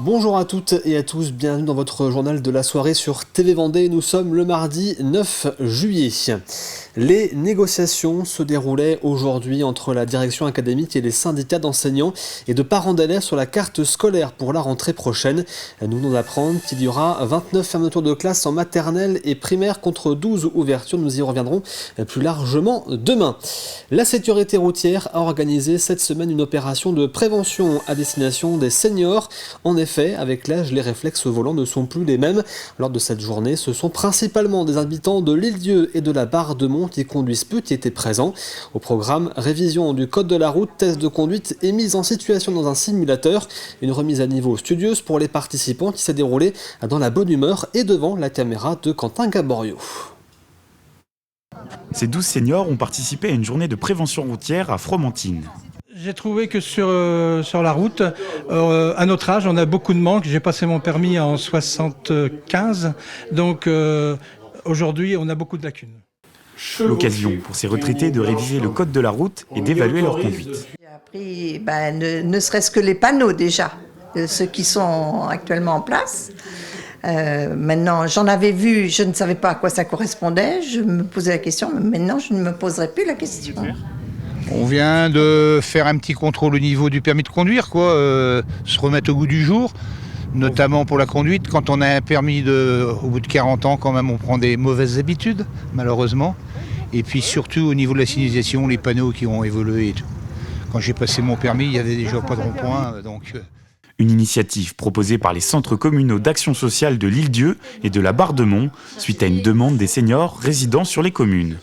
Bonjour à toutes et à tous, bienvenue dans votre journal de la soirée sur TV Vendée. Nous sommes le mardi 9 juillet. Les négociations se déroulaient aujourd'hui entre la direction académique et les syndicats d'enseignants et de parents d'élèves sur la carte scolaire pour la rentrée prochaine. Nous venons d'apprendre qu'il y aura 29 fermetures de classe en maternelle et primaire contre 12 ouvertures. Nous y reviendrons plus largement demain. La sécurité routière a organisé cette semaine une opération de prévention à destination des seniors. En effet, avec l'âge, les réflexes au volant ne sont plus les mêmes. Lors de cette journée, ce sont principalement des habitants de l'Île-Dieu et de la Barre-de-Mont qui conduisent peu qui étaient présents. Au programme, révision du code de la route, test de conduite et mise en situation dans un simulateur. Une remise à niveau studieuse pour les participants qui s'est déroulée dans la bonne humeur et devant la caméra de Quentin Gaborio. Ces 12 seniors ont participé à une journée de prévention routière à Fromentine. J'ai trouvé que sur la route, à notre âge, on a beaucoup de manques. J'ai passé mon permis en 75, donc aujourd'hui, on a beaucoup de lacunes. L'occasion pour ces retraités de réviser le code de la route et d'évaluer leur conduite. J'ai appris ne serait-ce que les panneaux déjà, ceux qui sont actuellement en place. Maintenant, j'en avais vu, je ne savais pas à quoi ça correspondait. Je me posais la question, mais maintenant, je ne me poserai plus la question. On vient de faire un petit contrôle au niveau du permis de conduire, se remettre au goût du jour, notamment pour la conduite. Quand on a un permis au bout de 40 ans, quand même, on prend des mauvaises habitudes, malheureusement. Et puis surtout au niveau de la signalisation, les panneaux qui ont évolué et tout. Quand j'ai passé mon permis, il n'y avait déjà pas de rond-point, Une initiative proposée par les centres communaux d'action sociale de l'Île-Dieu et de la Barre-de-Mont, suite à une demande des seniors résidant sur les communes.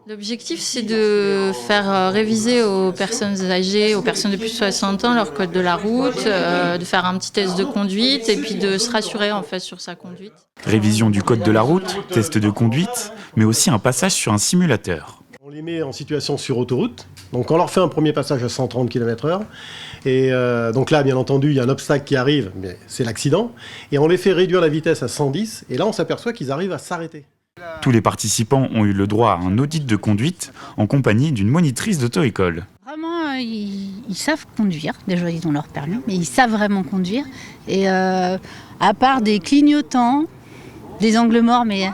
L'objectif, c'est de faire réviser aux personnes âgées, aux personnes de plus de 60 ans, leur code de la route, de faire un petit test de conduite et puis de se rassurer en fait sur sa conduite. Révision du code de la route, test de conduite, mais aussi un passage sur un simulateur. On les met en situation sur autoroute, donc on leur fait un premier passage à 130 km/h. Et donc là, bien entendu, il y a un obstacle qui arrive, mais c'est l'accident. Et on les fait réduire la vitesse à 110, et là on s'aperçoit qu'ils arrivent à s'arrêter. Tous les participants ont eu le droit à un audit de conduite en compagnie d'une monitrice d'auto-école. Vraiment, ils savent conduire. Déjà, ils ont leur permis, mais ils savent vraiment conduire. Et à part des clignotants, des angles morts, mais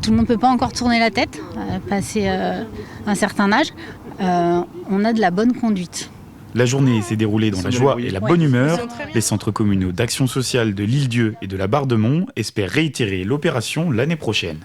tout le monde ne peut pas encore tourner la tête, passer un certain âge, on a de la bonne conduite. La journée s'est déroulée dans la joie et la bonne humeur. Les centres communaux d'action sociale de l'Île-Dieu et de la Barre-de-Mont espèrent réitérer l'opération l'année prochaine.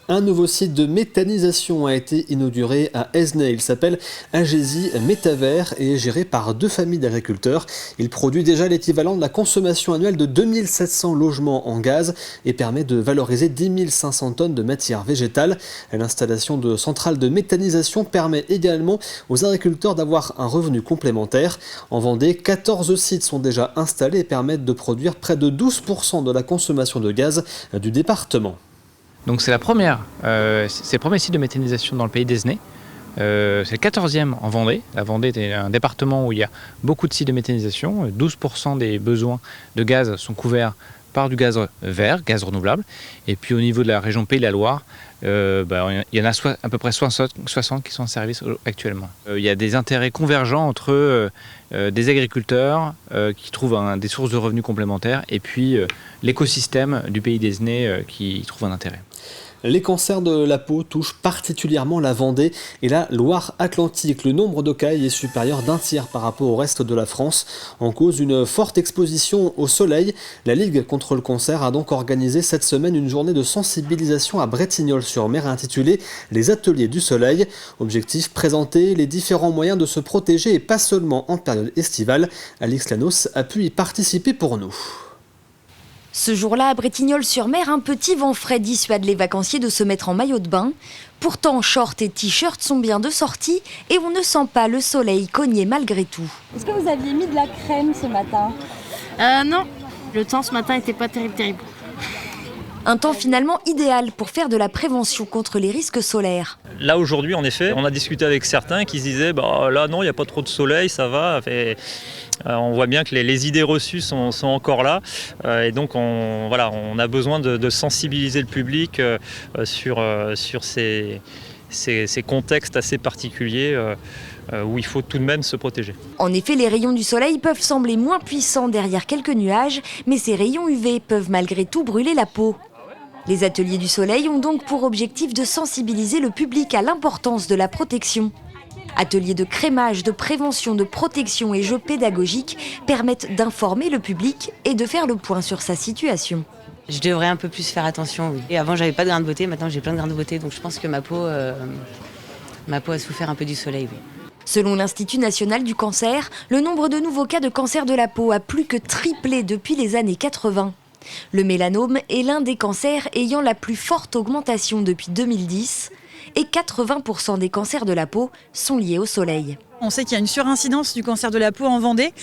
Un nouveau site de méthanisation a été inauguré à Esnay. Il s'appelle Agésie Métavert et est géré par 2 familles d'agriculteurs. Il produit déjà l'équivalent de la consommation annuelle de 2700 logements en gaz et permet de valoriser 10 500 tonnes de matière végétale. L'installation de centrales de méthanisation permet également aux agriculteurs d'avoir un revenu complémentaire. En Vendée, 14 sites sont déjà installés et permettent de produire près de 12% de la consommation de gaz du département. Donc c'est le premier site de méthanisation dans le pays d'Esnay. C'est le 14e en Vendée. La Vendée est un département où il y a beaucoup de sites de méthanisation. 12% des besoins de gaz sont couverts par du gaz vert, gaz renouvelable. Et puis au niveau de la région Pays de la Loire, il y en a à peu près 60 qui sont en service actuellement. Il y a des intérêts convergents entre des agriculteurs qui trouvent des sources de revenus complémentaires et puis l'écosystème du pays d'Esnay qui y trouve un intérêt. Les cancers de la peau touchent particulièrement la Vendée et la Loire-Atlantique. Le nombre de cas est supérieur d'un tiers par rapport au reste de la France. En cause une forte exposition au soleil, la Ligue contre le cancer a donc organisé cette semaine une journée de sensibilisation à Bretignolles-sur-Mer intitulée « Les ateliers du soleil ». Objectif, présenter les différents moyens de se protéger et pas seulement en période estivale. Alix Lanos a pu y participer pour nous. Ce jour-là, à Bretignolles-sur-Mer, un petit vent frais dissuade les vacanciers de se mettre en maillot de bain. Pourtant, shorts et t-shirts sont bien de sortie et on ne sent pas le soleil cogner malgré tout. Est-ce que vous aviez mis de la crème ce matin ? Non, le temps ce matin n'était pas terrible. Un temps finalement idéal pour faire de la prévention contre les risques solaires. Là aujourd'hui, en effet, on a discuté avec certains qui se disaient là non, il n'y a pas trop de soleil, ça va. On voit bien que les idées reçues sont encore là et donc on a besoin de sensibiliser le public sur ces contextes assez particuliers où il faut tout de même se protéger. En effet, les rayons du soleil peuvent sembler moins puissants derrière quelques nuages, mais ces rayons UV peuvent malgré tout brûler la peau. Les ateliers du soleil ont donc pour objectif de sensibiliser le public à l'importance de la protection. Ateliers de crémage, de prévention, de protection et jeux pédagogiques permettent d'informer le public et de faire le point sur sa situation. Je devrais un peu plus faire attention, oui. Et avant, j'avais pas de grains de beauté, maintenant j'ai plein de grains de beauté, donc je pense que ma peau a souffert un peu du soleil, oui. Selon l'Institut national du cancer, le nombre de nouveaux cas de cancer de la peau a plus que triplé depuis les années 80. Le mélanome est l'un des cancers ayant la plus forte augmentation depuis 2010 et 80% des cancers de la peau sont liés au soleil. On sait qu'il y a une surincidence du cancer de la peau en Vendée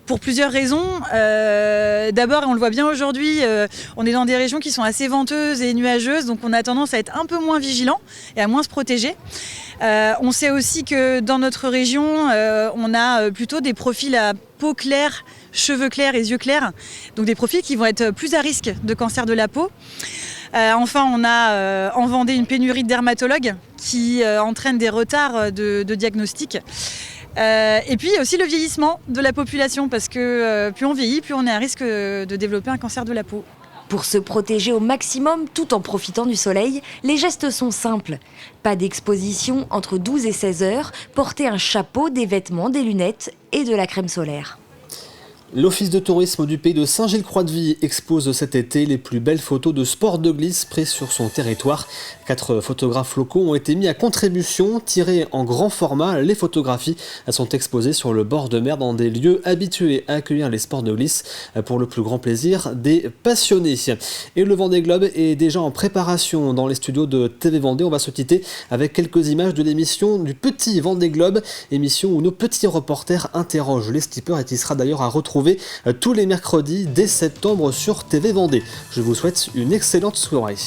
pour plusieurs raisons. D'abord, on le voit bien aujourd'hui, on est dans des régions qui sont assez venteuses et nuageuses, donc on a tendance à être un peu moins vigilant et à moins se protéger. On sait aussi que dans notre région, on a plutôt des profils à peau claire, cheveux clairs et yeux clairs, donc des profils qui vont être plus à risque de cancer de la peau. Enfin, on a en Vendée une pénurie de dermatologues qui entraîne des retards de diagnostic. Et puis aussi le vieillissement de la population, parce que plus on vieillit, plus on est à risque de développer un cancer de la peau. Pour se protéger au maximum tout en profitant du soleil, les gestes sont simples. Pas d'exposition entre 12 et 16 heures, porter un chapeau, des vêtements, des lunettes et de la crème solaire. L'Office de tourisme du pays de Saint-Gilles-Croix-de-Vie expose cet été les plus belles photos de sport de glisse prises sur son territoire. 4 photographes locaux ont été mis à contribution. Tirées en grand format, les photographies sont exposées sur le bord de mer dans des lieux habitués à accueillir les sports de glisse pour le plus grand plaisir des passionnés. Et le Vendée Globe est déjà en préparation dans les studios de TV Vendée. On va se quitter avec quelques images de l'émission du Petit Vendée Globe, émission où nos petits reporters interrogent les skippers et qui sera d'ailleurs à retrouver tous les mercredis dès septembre sur TV Vendée. Je vous souhaite une excellente soirée.